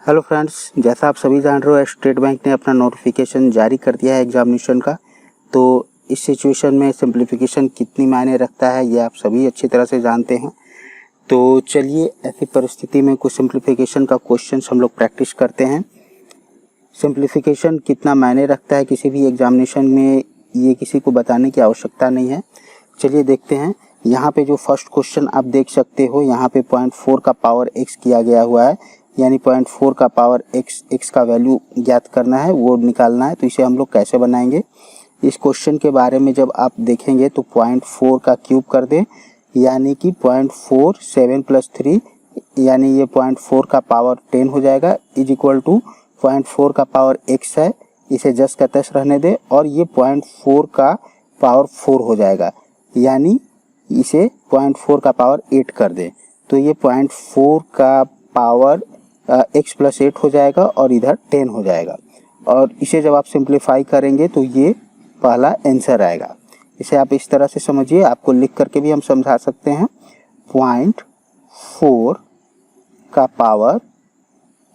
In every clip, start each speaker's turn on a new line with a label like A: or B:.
A: Hello friends, जैसा आप सभी जान रहे हो स्टेट बैंक ने अपना नोटिफिकेशन जारी कर दिया है एग्जामिनेशन का। तो इस सिचुएशन में सिंप्लीफिकेशन कितनी मायने रखता है ये आप सभी अच्छी तरह से जानते हैं। तो चलिए ऐसी परिस्थिति में कुछ सिंप्लीफिकेशन का क्वेश्चंस हम लोग प्रैक्टिस करते हैं। सिंप्लीफिकेशन कितना मायने रखता है किसी भी एग्जामिनेशन में ये किसी को बताने की आवश्यकता नहीं है। चलिए देखते हैं। यहाँ पे जो फर्स्ट क्वेश्चन आप देख सकते हो, यहाँ पे 0.4 का पावर x किया गया हुआ है, यानी 0.4 का पावर x का वैल्यू ज्ञात करना है, वो निकालना है। तो इसे हम लोग कैसे बनाएंगे, इस क्वेश्चन के बारे में जब आप देखेंगे तो 0.4 का क्यूब कर दें, यानी कि 0.4 7 + 3 यानी ये 0.4 का पावर 10 हो जाएगा, इज इक्वल टू 0.4 का पावर x है, इसे जस्ट का तस रहने दें, और ये 0.4 का पावर 4 हो जाएगा, यानी इसे 0.4 का पावर 8 कर दें। तो ये 0.4 का पावर x + 8 हो जाएगा और इधर 10 हो जाएगा। और इसे जब आप सिंप्लीफाई करेंगे तो ये पहला आंसर आएगा। इसे आप इस तरह से समझिए, आपको लिख करके भी हम समझा सकते हैं। 0.4 का पावर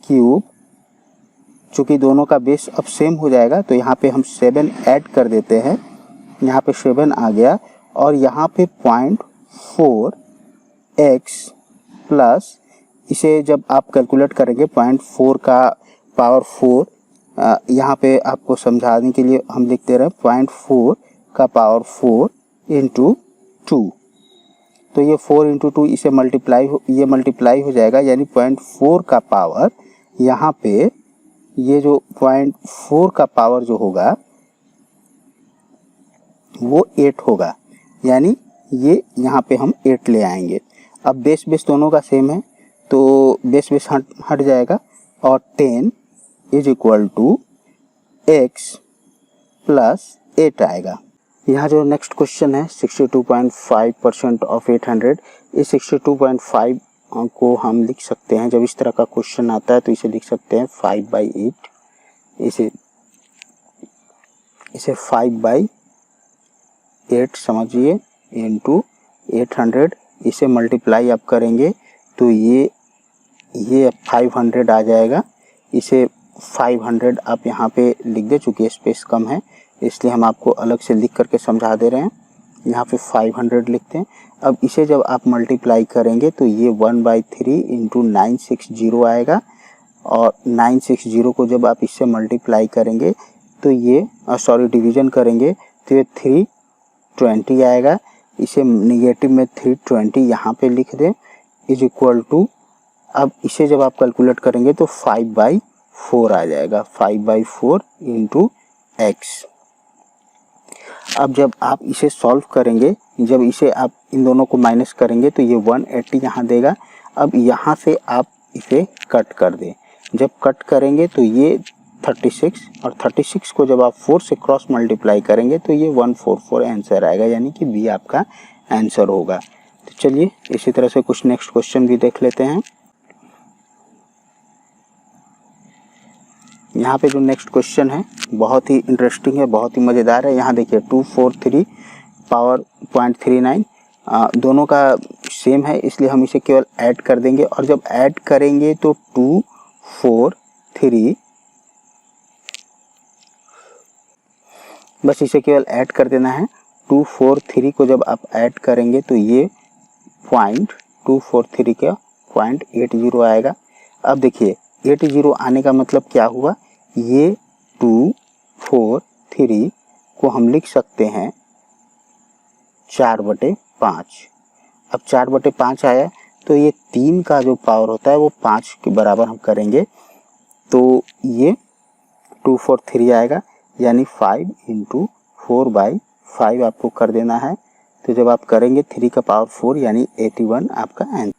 A: क्यूब, चूँकि दोनों का बेस अब सेम हो जाएगा तो यहाँ पे हम 7 ऐड कर देते हैं, यहाँ पे 7 आ गया, और यहाँ पे 0.4x प्लस, इसे जब आप कैलकुलेट करेंगे 0.4 का पावर 4, यहाँ पे आपको समझाने के लिए हम लिख दे रहे हैं 0.4 का पावर 4 इंटू 2। तो ये 4 इंटू 2 इसे मल्टीप्लाई हो जाएगा, यानी 0.4 का पावर, यहाँ पे ये जो 0.4 का पावर जो होगा वो 8 होगा, यानी ये यहाँ पे हम 8 ले आएंगे। अब बेस दोनों का सेम है तो बेस हट जाएगा, और 10 is equal to x plus 8 आएगा। यहाँ जो नेक्स्ट क्वेश्चन है 62.5% ऑफ 800, इस 62.5 को हम लिख सकते हैं, जब इस तरह का क्वेश्चन आता है तो इसे लिख सकते हैं 5/8, इसे 5/8 समझिए, इंटू 800, इसे मल्टीप्लाई आप करेंगे तो ये 500 आ जाएगा। इसे 500 आप यहाँ पे लिख दे, चूँकि स्पेस कम है इसलिए हम आपको अलग से लिख करके समझा दे रहे हैं। यहाँ पे 500 लिखते हैं। अब इसे जब आप मल्टीप्लाई करेंगे तो ये 1/3 इंटू 960 आएगा, और 960 को जब आप इससे मल्टीप्लाई करेंगे तो ये डिवीजन करेंगे तो ये 320 आएगा। इसे निगेटिव में 320 यहाँ पे लिख दें, इज इक्वल टू, अब इसे जब आप कैलकुलेट करेंगे तो 5/4 आ जाएगा, 5/4 इंटू x। अब जब आप इसे सॉल्व करेंगे, जब इसे आप इन दोनों को माइनस करेंगे तो ये 180 यहाँ देगा। अब यहाँ से आप इसे कट कर दें, जब कट करेंगे तो ये 36, और 36 को जब आप 4 से क्रॉस मल्टीप्लाई करेंगे तो ये 144 आंसर आएगा, यानी कि बी आपका आंसर होगा। तो चलिए इसी तरह से कुछ नेक्स्ट क्वेश्चन भी देख लेते हैं। यहाँ पे जो नेक्स्ट क्वेश्चन है बहुत ही इंटरेस्टिंग है, बहुत ही मज़ेदार है। यहाँ देखिए 243 पावर 0.39, दोनों का सेम है इसलिए हम इसे केवल ऐड कर देंगे, और जब ऐड करेंगे तो 243, बस इसे केवल ऐड कर देना है। 243 को जब आप ऐड करेंगे तो ये 0.243 का 0.80 आएगा। अब देखिए 80 आने का मतलब क्या हुआ, ये 243 को हम लिख सकते हैं 4/5। अब 4/5 आया तो ये 3 का जो पावर होता है वो 5 के बराबर हम करेंगे, तो ये 243 आएगा, यानी 5 इंटू 4/5 आपको कर देना है। तो जब आप करेंगे 3 का पावर 4 यानी 81 आपका आंसर।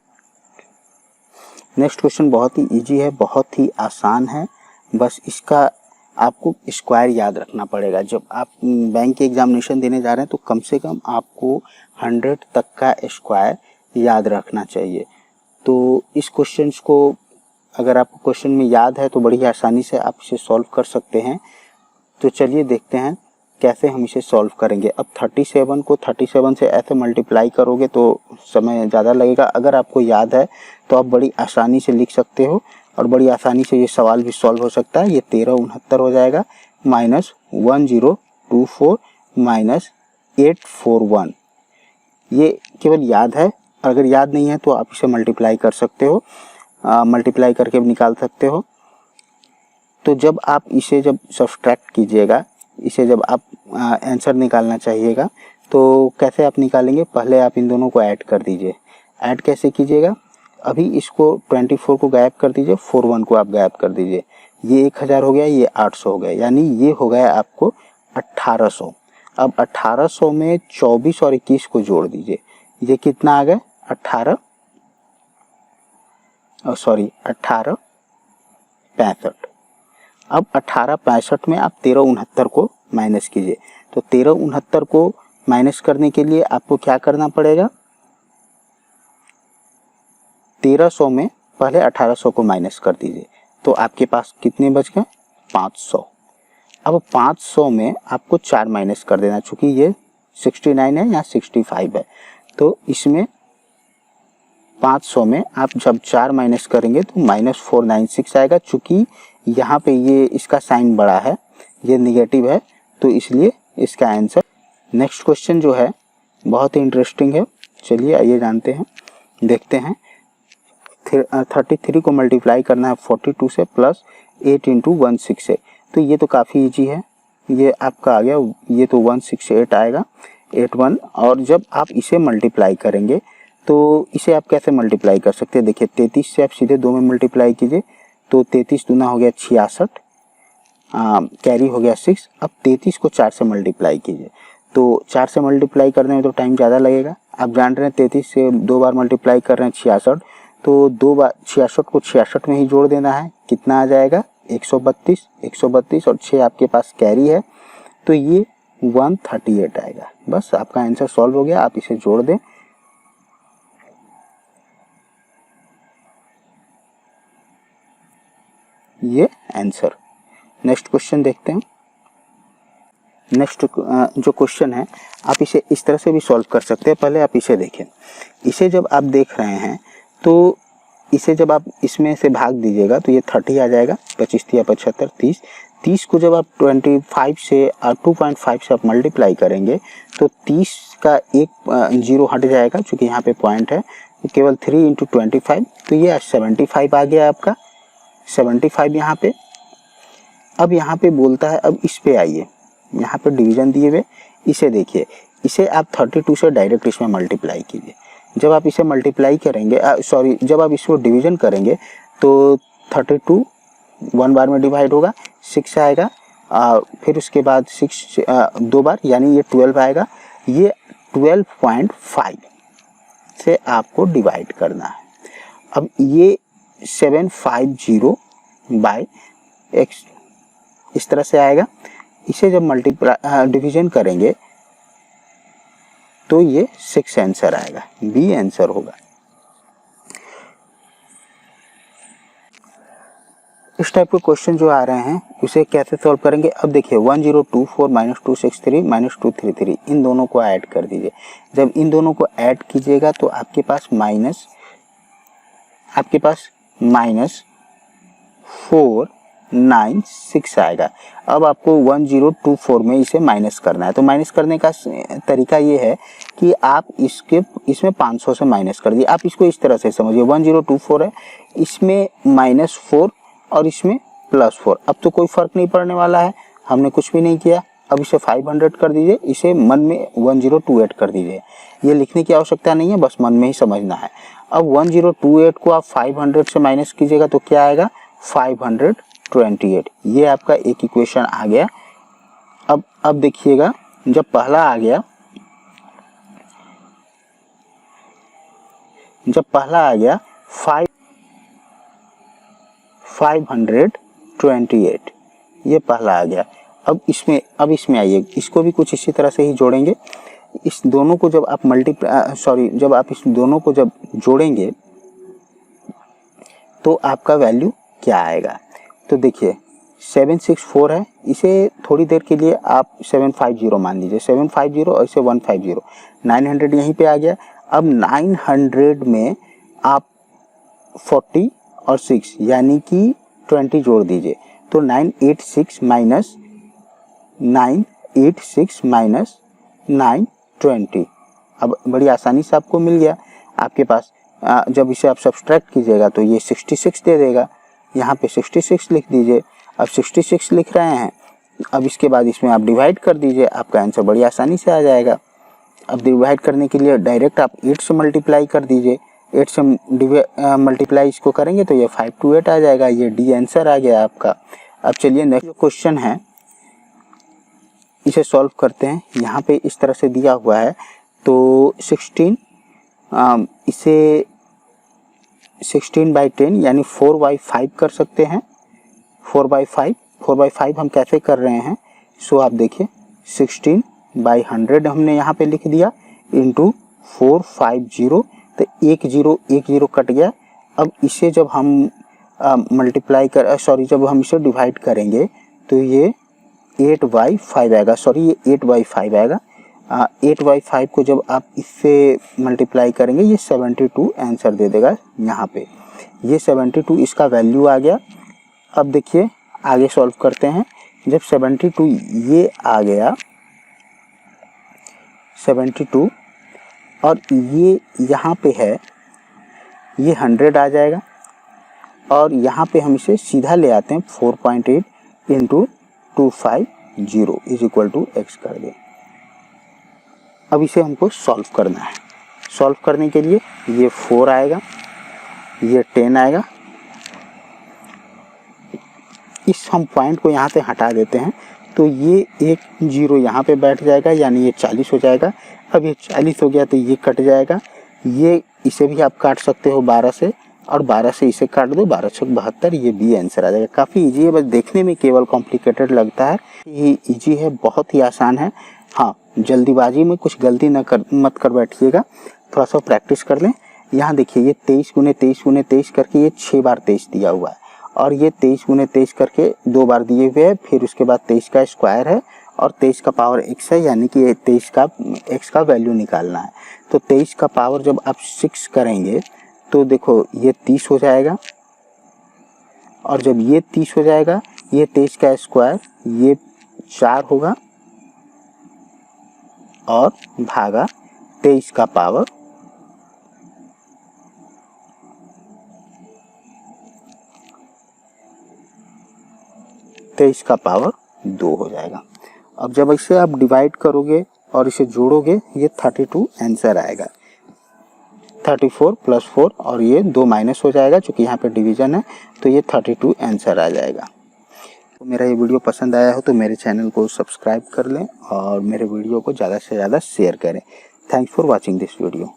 A: नेक्स्ट क्वेश्चन बहुत ही इजी है, बहुत ही आसान है, बस इसका आपको स्क्वायर याद रखना पड़ेगा। जब आप बैंक के एग्जामिनेशन देने जा रहे हैं तो कम से कम आपको 100 तक का स्क्वायर याद रखना चाहिए। तो इस क्वेश्चंस को अगर आपको क्वेश्चन में याद है तो बड़ी आसानी से आप इसे सॉल्व कर सकते हैं। तो चलिए देखते हैं कैसे हम इसे सॉल्व करेंगे। अब 37 को 37 से ऐसे मल्टीप्लाई करोगे तो समय ज़्यादा लगेगा। अगर आपको याद है तो आप बड़ी आसानी से लिख सकते हो। और बड़ी आसानी से ये सवाल भी सॉल्व हो सकता है। ये 1369 हो जाएगा माइनस 1024 माइनस 841। ये केवल याद है, अगर याद नहीं है तो आप इसे मल्टीप्लाई कर सकते हो, मल्टीप्लाई करके भी निकाल सकते हो। तो जब आप इसे जब सब्सट्रैक्ट कीजिएगा, इसे जब आप आंसर निकालना चाहिएगा तो कैसे आप निकालेंगे, पहले आप इन दोनों को ऐड कर दीजिए। ऐड कैसे कीजिएगा, अभी इसको 24 को गायब कर दीजिए, 41 को आप गायब कर दीजिए। ये 1000 हो गया, ये 800 हो गया, यानी ये हो गया आपको 1800। अब 1800 में 24 और 21 को जोड़ दीजिए, ये कितना आ गया 1865। अब 1865 में आप 1369 को माइनस कीजिए। तो 1369 को माइनस करने के लिए आपको क्या करना पड़ेगा, 1300 में पहले 1800 को माइनस कर दीजिए। तो आपके पास कितने बच गए 500। अब 500 में आपको 4 माइनस कर देना, चूंकि ये 69 है या 65 है। तो इसमें 500 में आप जब 4 माइनस करेंगे तो -496 आएगा। चूंकि यहाँ पे ये इसका साइन बड़ा है, ये निगेटिव है, तो इसलिए इसका आंसर। नेक्स्ट क्वेश्चन जो है बहुत ही इंटरेस्टिंग है, चलिए आइए जानते हैं, देखते हैं। 33 को मल्टीप्लाई करना है 42 से प्लस 8 इंटू 16 से, तो ये तो काफ़ी इजी है, ये आपका आ गया, ये तो 168 आएगा 81। और जब आप इसे मल्टीप्लाई करेंगे तो इसे आप कैसे मल्टीप्लाई कर सकते हैं, देखिए 33 से आप सीधे 2 में मल्टीप्लाई कीजिए, तो 33 दूना हो गया 66, कैरी हो गया 6। अब 33 को 4 से मल्टीप्लाई कीजिए, तो 4 से मल्टीप्लाई करने में तो टाइम ज़्यादा लगेगा। आप जान रहे हैं 33 से 2 बार मल्टीप्लाई कर रहे हैं 66, तो 2 बार 66 को 66 में ही जोड़ देना है, कितना आ जाएगा 132 और 6 आपके पास कैरी है, तो ये 138 आएगा। बस आपका आंसर सॉल्व हो गया, आप इसे जोड़ दें। ये आंसर। नेक्स्ट क्वेश्चन देखते हैं। नेक्स्ट जो क्वेश्चन है आप इसे इस तरह से भी सॉल्व कर सकते हैं। पहले आप इसे देखें, इसे जब आप देख रहे हैं तो इसे जब आप इसमें से भाग दीजिएगा तो ये 30 आ जाएगा, 25 या 75 30 को जब आप 25 से 2.5 से आप मल्टीप्लाई करेंगे तो 30 का एक जीरो हट जाएगा, चूँकि यहाँ पे पॉइंट है, तो केवल 3 इंटू 25, तो ये 75 आ गया आपका 75 यहाँ पे। अब यहाँ पे बोलता है, अब इस पे आइए, यहाँ पे डिवीजन दिए हुए, इसे देखिए, इसे आप 32 से डायरेक्ट इसमें मल्टीप्लाई कीजिए। जब आप इसे मल्टीप्लाई करेंगे, जब आप इसको डिवीजन करेंगे तो 32 1 बार में डिवाइड होगा, 6 आएगा, फिर उसके बाद 6 2 बार, यानी ये 12 आएगा। ये 12.5 से आपको डिवाइड करना है। अब ये 750 बाय x इस तरह से आएगा। इसे जब मल्टीप्लाई डिवीजन करेंगे तो ये 6 आंसर आएगा, बी आंसर होगा। इस टाइप के क्वेश्चन जो आ रहे हैं उसे कैसे सॉल्व करेंगे, अब देखिए 1024 माइनस 263 माइनस 233, इन दोनों को ऐड कर दीजिए। जब इन दोनों को ऐड कीजिएगा तो आपके पास -496 आएगा। अब आपको 1024 में इसे माइनस करना है, तो माइनस करने का तरीका ये है कि आप इसमें 500 से माइनस कर दिए। आप इसको इस तरह से समझिए, 1024 है, इसमें -4 और इसमें +4, अब तो कोई फर्क नहीं पड़ने वाला है, हमने कुछ भी नहीं किया। अब इसे 500 कर दीजिए, इसे मन में 1028 कर दीजिए, ये लिखने की आवश्यकता नहीं है, बस मन में ही समझना है। अब 1028 को आप 500 से माइनस कीजिएगा तो क्या आएगा 528, ये आपका एक इक्वेशन आ गया। अब देखिएगा, जब पहला आ गया 528, ये पहला आ गया। अब इसमें आइए, इसको भी कुछ इसी तरह से ही जोड़ेंगे। इस दोनों को जब आप जब आप इस दोनों को जब जोड़ेंगे तो आपका वैल्यू क्या आएगा, तो देखिए 764 है, इसे थोड़ी देर के लिए आप 750 मान लीजिए, 750 और इसे 150, 900 यहीं पे आ गया। अब 900 में आप 40 और 6 यानी कि 20 जोड़ दीजिए तो 986 माइनस 920। अब बड़ी आसानी से आपको मिल गया आपके पास। जब इसे आप सब्सट्रैक्ट कीजिएगा तो ये 66 दे देगा। यहाँ पे 66 लिख दीजिए। अब 66 लिख रहे हैं, अब इसके बाद इसमें आप डिवाइड कर दीजिए, आपका आंसर बड़ी आसानी से आ जाएगा। अब डिवाइड करने के लिए डायरेक्ट आप 8 से मल्टीप्लाई कर दीजिए। 8 से मल्टीप्लाई इसको करेंगे तो ये 5 to 8 आ जाएगा। ये डी आंसर आ गया आपका। अब चलिए नेक्स्ट क्वेश्चन है, इसे सॉल्व करते हैं। यहाँ पे इस तरह से दिया हुआ है तो 16 इसे 16/10 यानी 4/5 कर सकते हैं। 4/5 हम कैसे कर रहे हैं, सो आप देखिए 16/100 हमने यहाँ पे लिख दिया इंटू 450 तो 1 0 कट गया। अब इसे जब हम जब हम इसे डिवाइड करेंगे तो ये 8/5 आएगा। ये 8/5 आएगा। 8/5 को जब आप इससे मल्टीप्लाई करेंगे ये 72 आंसर दे देगा। यहाँ पे ये 72 इसका वैल्यू आ गया। अब देखिए आगे सॉल्व करते हैं। जब 72 ये आ गया 72 और ये यहाँ पे है ये 100 आ जाएगा और यहाँ पे हम इसे सीधा ले आते हैं 4.8 into 250 is equal to x कर दें। अब इसे हमको सॉल्व करना है। सॉल्व करने के लिए ये 4 आएगा, ये 10 आएगा। इस हम पॉइंट को यहाँ से हटा देते हैं तो ये एक 0 यहाँ पे बैठ जाएगा यानी ये 40 हो जाएगा। अब ये 40 हो गया तो ये कट जाएगा। ये इसे भी आप काट सकते हो 12 से और 12 से इसे काट दो, 12 से 72, ये बी आंसर आ जाएगा। काफ़ी इजी है, बस देखने में केवल कॉम्प्लिकेटेड लगता है। ये इजी है, बहुत ही आसान है। हाँ, जल्दीबाजी में कुछ गलती मत कर बैठिएगा, थोड़ा सा प्रैक्टिस कर लें। यहाँ देखिए ये 23 × 23 × 23 करके ये 6 बार 23 दिया हुआ है और ये 23 × 23 करके 2 बार दिए हुए हैं। फिर उसके बाद 23 का स्क्वायर है और 23 का पावर x है यानी कि ये 23 का x का वैल्यू निकालना है। तो 23 का पावर जब आप 6 करेंगे तो देखो ये 30 हो जाएगा और जब ये 30 हो जाएगा ये 23 का स्क्वायर ये 4 होगा और भागा 23 का पावर 2 हो जाएगा। अब जब इसे आप डिवाइड करोगे और इसे जोड़ोगे ये 32 आंसर आएगा। 34 + 4 और ये 2 माइनस हो जाएगा क्योंकि यहाँ पे डिवीजन है तो ये 32 आंसर आ जाएगा। तो मेरा ये वीडियो पसंद आया हो तो मेरे चैनल को सब्सक्राइब कर लें और मेरे वीडियो को ज़्यादा से ज़्यादा शेयर करें। Thanks for watching this video.